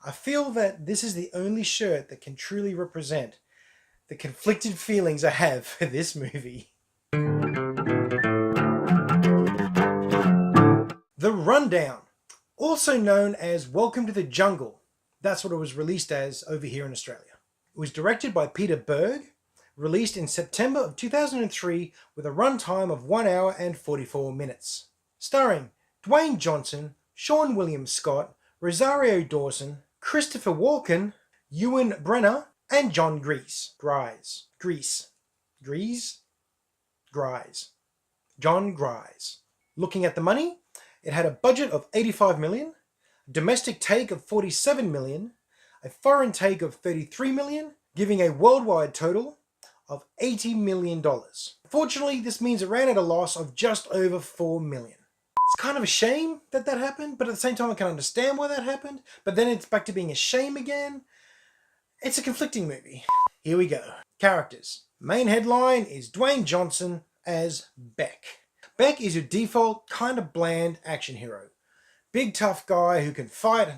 I feel that this is the only shirt that can truly represent the conflicted feelings I have for this movie. The Rundown, also known as Welcome to the Jungle. That's what it was released as over here in Australia. It was directed by Peter Berg, released in September of 2003 with a runtime of 1 hour and 44 minutes. Starring Dwayne Johnson, Sean William Scott, Rosario Dawson, Christopher Walken, Ewan Brenner, and John Gries. John Gries. Looking at the money, it had a budget of 85 million, a domestic take of 47 million, a foreign take of 33 million, giving a worldwide total of $80 million. Unfortunately, this means it ran at a loss of just over 4 million. It's kind of a shame that that happened, but at the same time I can understand why that happened, but then it's back to being a shame again. It's a conflicting movie. Here we go. Characters. Main headline is Dwayne Johnson as Beck. Beck is your default kind of bland action hero. Big tough guy who can fight,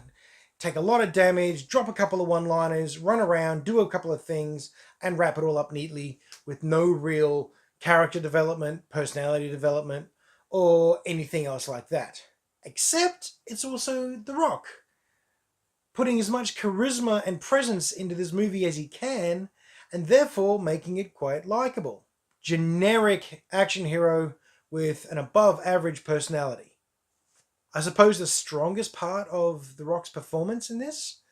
take a lot of damage, drop a couple of one-liners, run around, do a couple of things, and wrap it all up neatly with no real character development, personality development, or anything else like that. Except it's also The Rock, putting as much charisma and presence into this movie as he can, and therefore making it quite likable. Generic action hero with an above average personality. I suppose the strongest part of The Rock's performance in this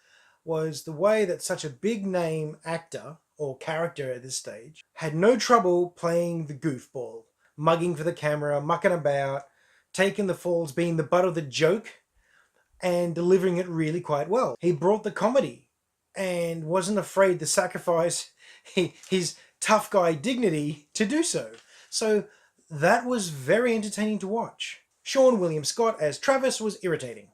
was the way that such a big name actor or character at this stage had no trouble playing the goofball, mugging for the camera, mucking about, taking the falls, being the butt of the joke, and delivering it really quite well. He brought the comedy and wasn't afraid to sacrifice his tough guy dignity to do so. So that was very entertaining to watch. Sean William Scott as Travis was irritating.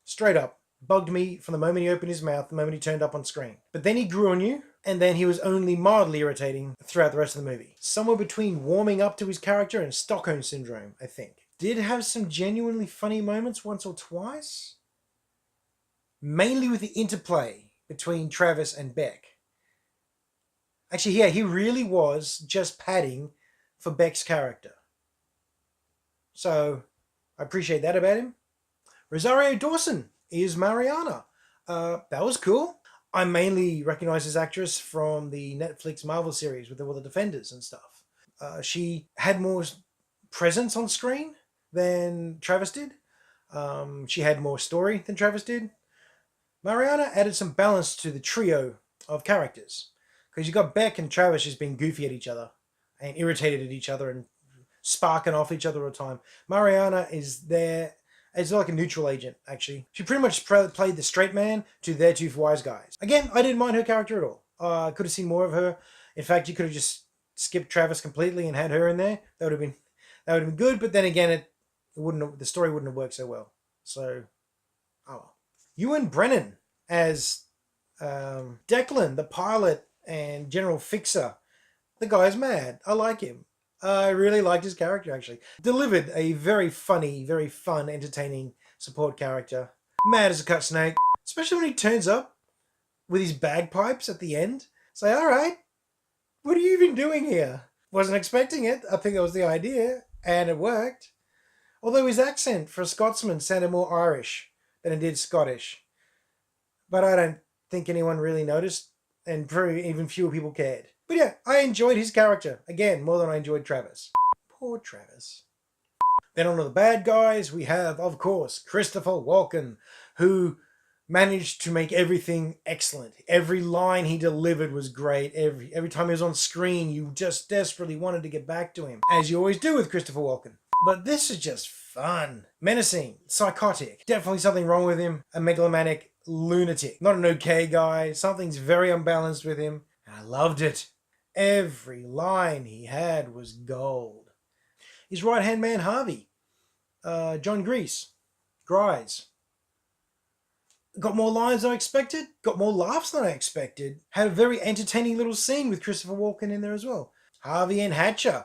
Straight up. Bugged me from the moment he opened his mouth, the moment he turned up on screen. But then he grew on you, and then he was only mildly irritating throughout the rest of the movie. Somewhere between warming up to his character and Stockholm Syndrome, I think. Did have some genuinely funny moments once or twice. Mainly with the interplay between Travis and Beck. Actually, yeah, he really was just padding for Beck's character. So, I appreciate that about him. Rosario Dawson is Mariana. That was cool. I mainly recognize this actress from the Netflix Marvel series with all the Defenders and stuff. She had more presence on screen than Travis did. She had more story than Travis did. Mariana added some balance to the trio of characters. Because you got Beck and Travis just being goofy at each other and irritated at each other and sparking off each other all the time. Mariana is there as like a neutral agent, actually. She pretty much played the straight man to their two wise guys. Again, I didn't mind her character at all. I could have seen more of her. In fact, you could have just skipped Travis completely and had her in there. That would have been good. But then again, the story wouldn't have worked so well. So, oh well. Ewan Brennan as Declan, the pilot and general fixer. The guy's mad. I like him. I really liked his character, actually. Delivered a very funny, very fun, entertaining support character. Mad as a cut snake. Especially when he turns up with his bagpipes at the end. Say, alright, what are you even doing here? Wasn't expecting it. I think that was the idea. And it worked. Although his accent for a Scotsman sounded more Irish than it did Scottish. But I don't think anyone really noticed. And probably even fewer people cared. But yeah, I enjoyed his character. Again, more than I enjoyed Travis. Poor Travis. Then on to the bad guys, we have, of course, Christopher Walken, who managed to make everything excellent. Every line he delivered was great. Every time he was on screen, you just desperately wanted to get back to him. As you always do with Christopher Walken. But this is just fun. Menacing. Psychotic. Definitely something wrong with him. A megalomaniac lunatic. Not an okay guy. Something's very unbalanced with him. And I loved it. Every line he had was gold. His right-hand man, Harvey. John Gries. Got more lines than I expected. Got more laughs than I expected. Had a very entertaining little scene with Christopher Walken in there as well. Harvey and Hatcher.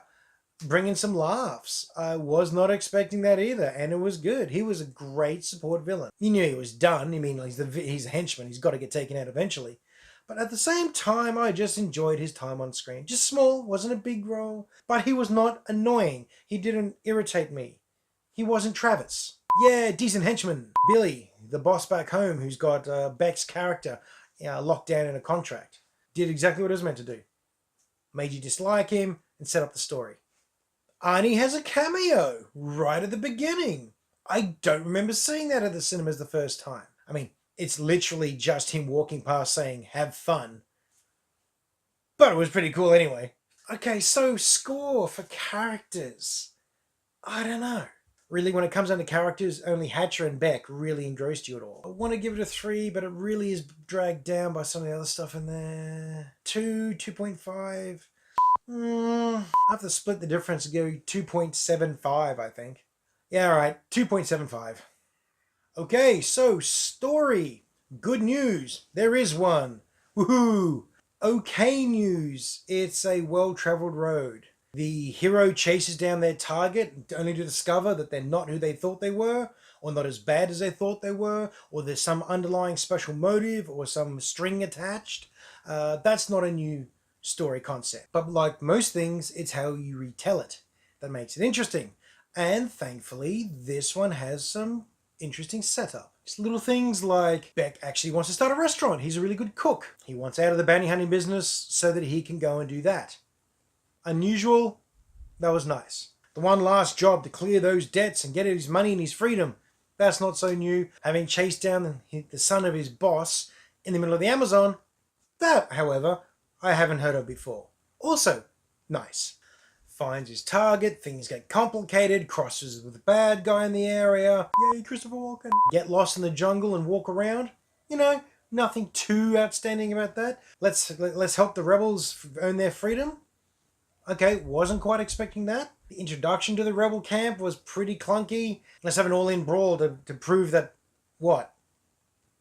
bringing some laughs. I was not expecting that either, and it was good. He was a great support villain. You knew he was done. I mean, he's a henchman. He's got to get taken out eventually. But at the same time, I just enjoyed his time on screen. Just small, wasn't a big role, but he was not annoying. He didn't irritate me. He wasn't Travis. Yeah, decent henchman. Billy, the boss back home who's got Beck's character locked down in a contract. Did exactly what it was meant to do. Made you dislike him and set up the story. Arnie has a cameo right at the beginning. I don't remember seeing that at the cinemas the first time. I mean, it's literally just him walking past saying, have fun. But it was pretty cool anyway. Okay, so score for characters. I don't know. Really, when it comes down to characters, only Hatcher and Beck really engrossed you at all. I want to give it a 3, but it really is dragged down by some of the other stuff in there. 2, 2.5. I have to split the difference and go 2.75, I think. Yeah, alright, 2.75. Okay, so story. Good news. There is one. Woohoo! Okay news. It's a well-traveled road. The hero chases down their target only to discover that they're not who they thought they were, or not as bad as they thought they were, or there's some underlying special motive or some string attached. That's not a new story concept. But like most things, it's how you retell it that makes it interesting. And thankfully, this one has some interesting setup. It's little things like Beck actually wants to start a restaurant. He's a really good cook. He wants out of the bounty hunting business so that he can go and do that. Unusual, that was nice. The one last job to clear those debts and get his money and his freedom, that's not so new. Having chased down the son of his boss in the middle of the Amazon, that, however, I haven't heard of before. Also, nice. Finds his target, things get complicated, crosses with a bad guy in the area. Yay, Christopher Walken. Get lost in the jungle and walk around. You know, nothing too outstanding about that. Let's help the rebels earn their freedom. Okay, wasn't quite expecting that. The introduction to the rebel camp was pretty clunky. Let's have an all-in brawl to prove that, what?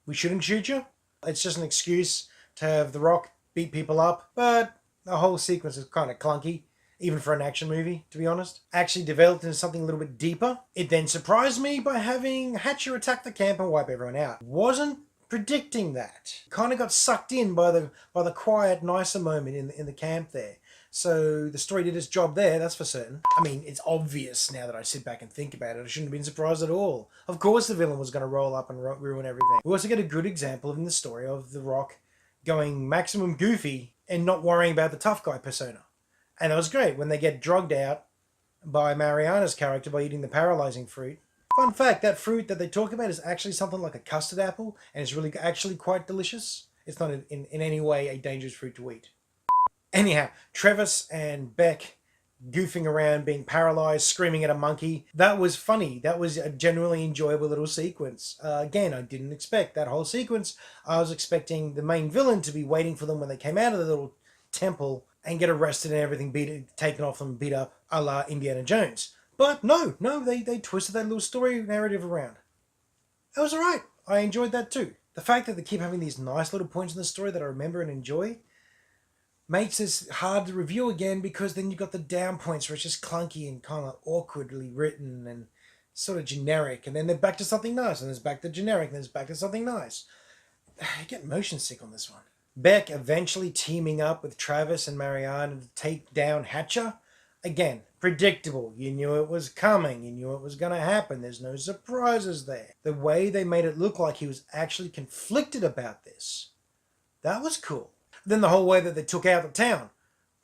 We shouldn't shoot you? It's just an excuse to have The Rock beat people up, but the whole sequence is kind of clunky, even for an action movie, to be honest. Actually developed into something a little bit deeper. It then surprised me by having Hatcher attack the camp and wipe everyone out. Wasn't predicting that. Kind of got sucked in by the quiet, nicer moment in the camp there. So the story did its job there, that's for certain. I mean, it's obvious now that I sit back and think about it. I shouldn't have been surprised at all. Of course the villain was going to roll up and ruin everything. We also get a good example in the story of The Rock going maximum goofy and not worrying about the tough guy persona. And that was great when they get drugged out by Mariana's character by eating the paralyzing fruit. Fun fact, that fruit that they talk about is actually something like a custard apple, and it's really actually quite delicious. It's not in any way a dangerous fruit to eat. Anyhow, Travis and Beck goofing around, being paralyzed, screaming at a monkey. That was funny. That was a genuinely enjoyable little sequence. Again, I didn't expect that whole sequence. I was expecting the main villain to be waiting for them when they came out of the little temple and get arrested and everything taken off them, beat up, a la Indiana Jones. But no, they twisted that little story narrative around. It was alright. I enjoyed that too. The fact that they keep having these nice little points in the story that I remember and enjoy makes this hard to review again, because then you've got the down points where it's just clunky and kind of awkwardly written and sort of generic, and then they're back to something nice, and there's back to generic, and there's back to something nice. I get motion sick on this one. Beck eventually teaming up with Travis and Mariana to take down Hatcher. Again, predictable. You knew it was coming. You knew it was going to happen. There's no surprises there. The way they made it look like he was actually conflicted about this, that was cool. Then the whole way that they took out the town.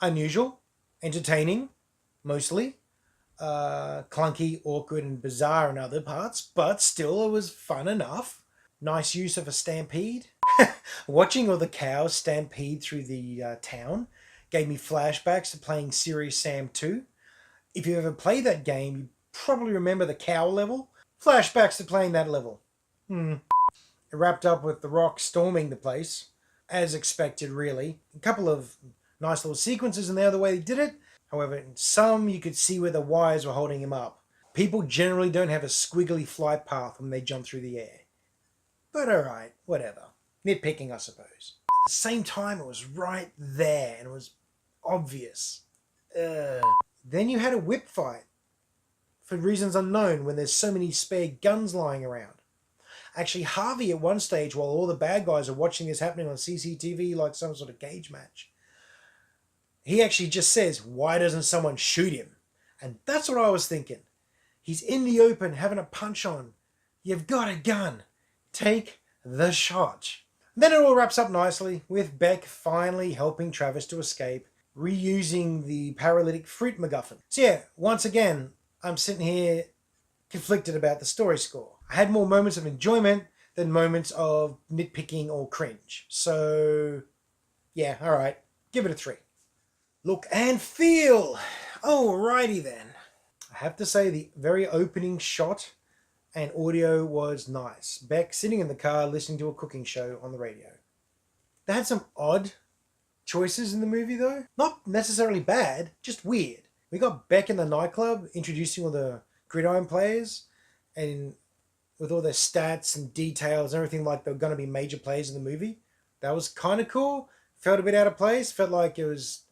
Unusual, entertaining, mostly. Clunky, awkward, and bizarre in other parts, but still it was fun enough. Nice use of a stampede. Watching all the cows stampede through the town gave me flashbacks to playing Serious Sam 2. If you ever played that game, you probably remember the cow level. Flashbacks to playing that level. It wrapped up with The Rock storming the place, as expected, really. A couple of nice little sequences in there, the way they did it. However, in some you could see where the wires were holding him up. People generally don't have a squiggly flight path when they jump through the air. But alright, whatever. Nitpicking, I suppose. At the same time, it was right there, and it was obvious. Then you had a whip fight for reasons unknown when there's so many spare guns lying around. Actually, Harvey at one stage, while all the bad guys are watching this happening on CCTV like some sort of cage match, he actually just says, "Why doesn't someone shoot him?" And that's what I was thinking. He's in the open having a punch on. You've got a gun. Take the shot. Then it all wraps up nicely with Beck finally helping Travis to escape, reusing the paralytic fruit MacGuffin. So yeah, once again, I'm sitting here conflicted about the story score. I had more moments of enjoyment than moments of nitpicking or cringe. So yeah, alright, give it a 3. Look and feel. Alrighty then. I have to say the very opening shot and audio was nice. Beck sitting in the car listening to a cooking show on the radio. They had some odd choices in the movie though. Not necessarily bad, just weird. We got Beck in the nightclub introducing all the gridiron players and with all their stats and details and everything like they're going to be major players in the movie. That was kind of cool. Felt a bit out of place. Felt like it was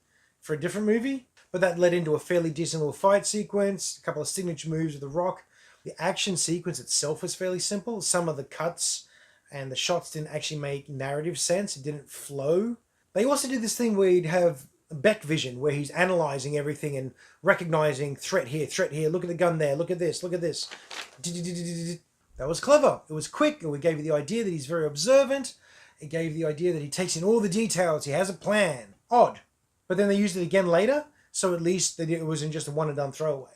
for a different movie. But that led into a fairly decent little fight sequence. A couple of signature moves with The Rock. The action sequence itself was fairly simple. Some of the cuts and the shots didn't actually make narrative sense. It didn't flow. They also did this thing where you'd have Beck vision, where he's analyzing everything and recognizing threat here, look at the gun there, look at this. That was clever. It was quick. It gave you the idea that he's very observant. It gave the idea that he takes in all the details. He has a plan. Odd. But then they used it again later, so at least it wasn't just a one and done throwaway.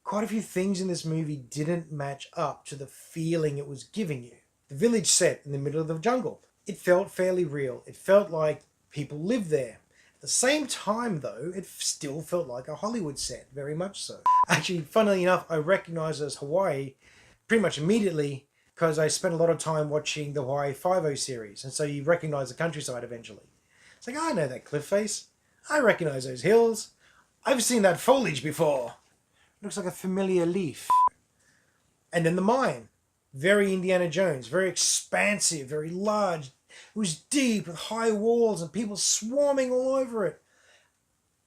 Quite a few things in this movie didn't match up to the feeling it was giving you. The village set in the middle of the jungle. It felt fairly real. It felt like people lived there. At the same time, though, it still felt like a Hollywood set, very much so. Actually, funnily enough, I recognized it as Hawaii pretty much immediately because I spent a lot of time watching the Hawaii Five-0 series, and so you recognize the countryside eventually. It's like, I know that cliff face. I recognize those hills. I've seen that foliage before. It looks like a familiar leaf. And then the mine. Very Indiana Jones, very expansive, very large. It was deep with high walls and people swarming all over it.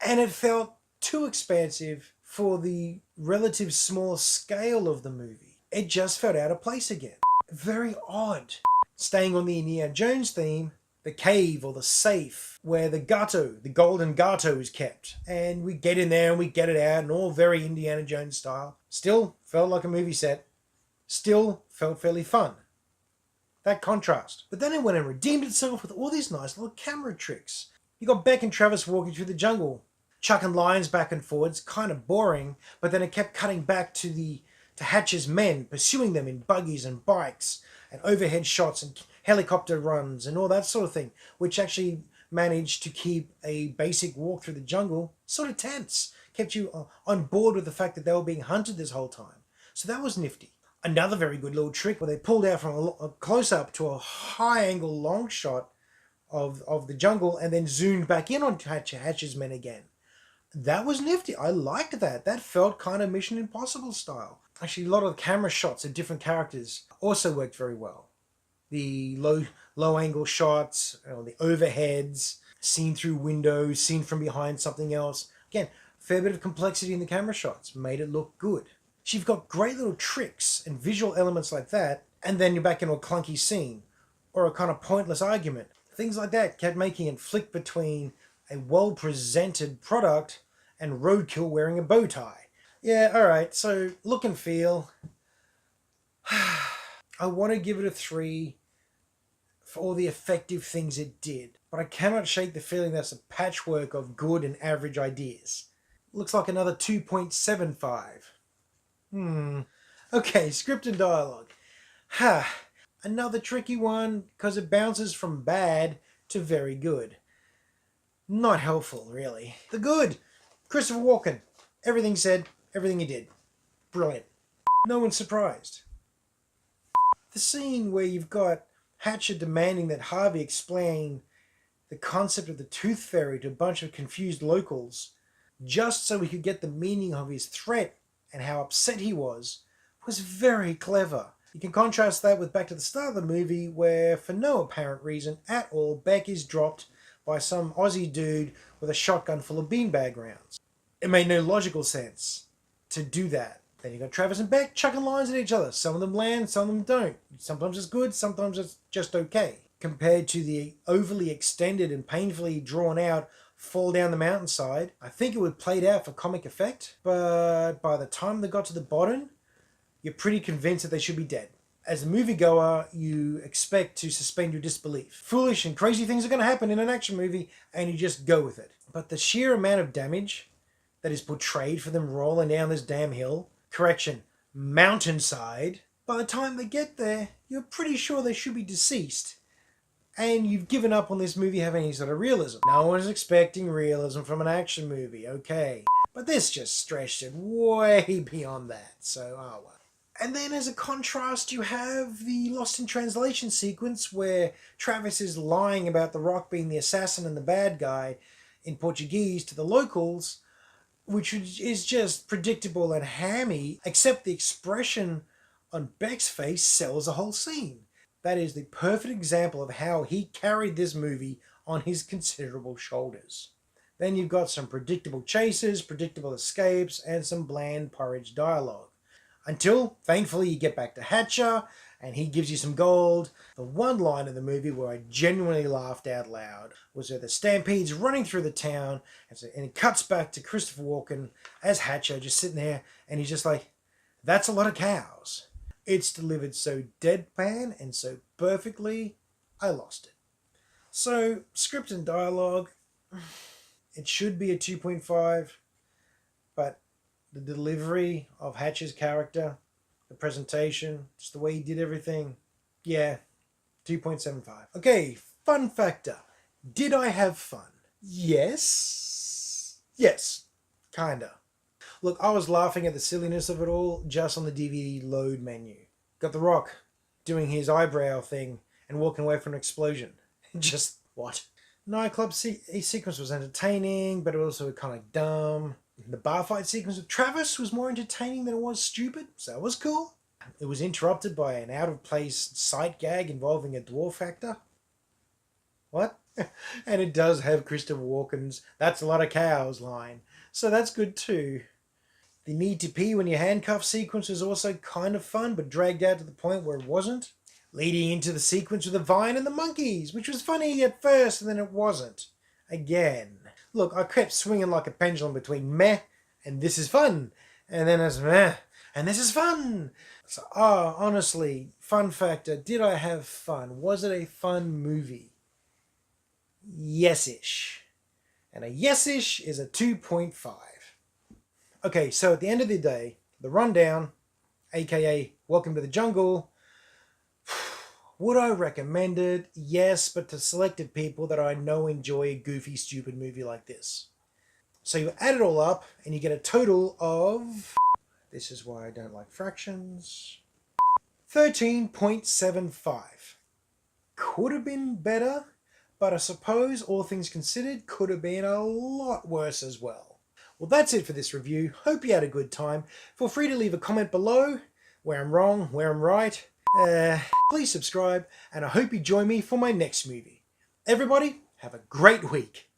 And it felt too expansive for the relative small scale of the movie. It just felt out of place again. Very odd. Staying on the Indiana Jones theme, the cave or the safe where the gato, the golden gato is kept. And we get in there and we get it out and all very Indiana Jones style. Still felt like a movie set. Still felt fairly fun. That contrast. But then it went and redeemed itself with all these nice little camera tricks. You got Beck and Travis walking through the jungle, chucking lines back and forwards, kind of boring, but then it kept cutting back to Hatch's men, pursuing them in buggies and bikes, and overhead shots and helicopter runs and all that sort of thing, which actually managed to keep a basic walk through the jungle sort of tense. Kept you on board with the fact that they were being hunted this whole time. So that was nifty. Another very good little trick where they pulled out from a close-up to a high-angle long shot of the jungle and then zoomed back in on Hatch's men again. That was nifty. I liked that. That felt kind of Mission Impossible style. Actually, a lot of the camera shots of different characters also worked very well. The low-angle shots, the overheads, seen through windows, seen from behind something else. Again, fair bit of complexity in the camera shots. Made it look good. So you've got great little tricks and visual elements like that, and then you're back into a clunky scene or a kind of pointless argument. Things like that kept making it flick between a well-presented product and roadkill wearing a bow tie. Yeah, alright, so look and feel. I want to give it a 3 for all the effective things it did, but I cannot shake the feeling that's a patchwork of good and average ideas. Looks like another 2.75. Okay, script and dialogue. Another tricky one because it bounces from bad to very good. Not helpful, really. The good. Christopher Walken. Everything said, everything he did. Brilliant. No one's surprised. The scene where you've got Hatcher demanding that Harvey explain the concept of the Tooth Fairy to a bunch of confused locals just so he could get the meaning of his threat and how upset he was very clever. You can contrast that with back to the start of the movie where, for no apparent reason at all, Beck is dropped by some Aussie dude with a shotgun full of beanbag rounds. It made no logical sense to do that. Then you got Travis and Beck chucking lines at each other. Some of them land, some of them don't. Sometimes it's good, sometimes it's just okay. Compared to the overly extended and painfully drawn out fall down the mountainside, I think it would played out for comic effect, but by the time they got to the bottom, you're pretty convinced that they should be dead. As a moviegoer, you expect to suspend your disbelief. Foolish and crazy things are going to happen in an action movie, and you just go with it. But the sheer amount of damage that is portrayed for them rolling down this damn hill, mountainside, by the time they get there, you're pretty sure they should be deceased. And you've given up on this movie having any sort of realism. No one's expecting realism from an action movie, okay. But this just stretched it way beyond that, so oh well. And then as a contrast, you have the Lost in Translation sequence where Travis is lying about The Rock being the assassin and the bad guy in Portuguese to the locals, which is just predictable and hammy, except the expression on Beck's face sells the whole scene. That is the perfect example of how he carried this movie on his considerable shoulders. Then you've got some predictable chases, predictable escapes, and some bland porridge dialogue. Until, thankfully, you get back to Hatcher, and he gives you some gold. The one line in the movie where I genuinely laughed out loud was where the Stampede's running through the town, and it cuts back to Christopher Walken as Hatcher, just sitting there, and he's just like, that's a lot of cows. It's delivered so deadpan and so perfectly, I lost it. So, script and dialogue, it should be a 2.5, but the delivery of Hatcher's character, the presentation, just the way he did everything, yeah, 2.75. Okay, fun factor. Did I have fun? Yes. Yes, kinda. Look, I was laughing at the silliness of it all just on the DVD load menu. Got The Rock doing his eyebrow thing and walking away from an explosion. Just, what? Nightclub sequence was entertaining, but also kind of dumb. The bar fight sequence with Travis was more entertaining than it was stupid, so that was cool. It was interrupted by an out-of-place sight gag involving a dwarf actor. What? And it does have Christopher Walken's "that's a lot of cows" line, so that's good too. The need to pee when you're handcuffed sequence was also kind of fun, but dragged out to the point where it wasn't. Leading into the sequence with the vine and the monkeys, which was funny at first and then it wasn't. Again. Look, I kept swinging like a pendulum between meh and this is fun. And then it's meh and this is fun. So, honestly, fun factor. Did I have fun? Was it a fun movie? Yes-ish. And a yes-ish is a 2.5. Okay, so at the end of the day, the rundown, aka Welcome to the Jungle, would I recommend it? Yes, but to selected people that I know enjoy a goofy, stupid movie like this. So you add it all up and you get a total of, this is why I don't like fractions, 13.75. Could have been better, but I suppose all things considered could have been a lot worse as well. Well, that's it for this review. Hope you had a good time. Feel free to leave a comment below where I'm wrong, where I'm right. Please subscribe, and I hope you join me for my next movie. Everybody, have a great week.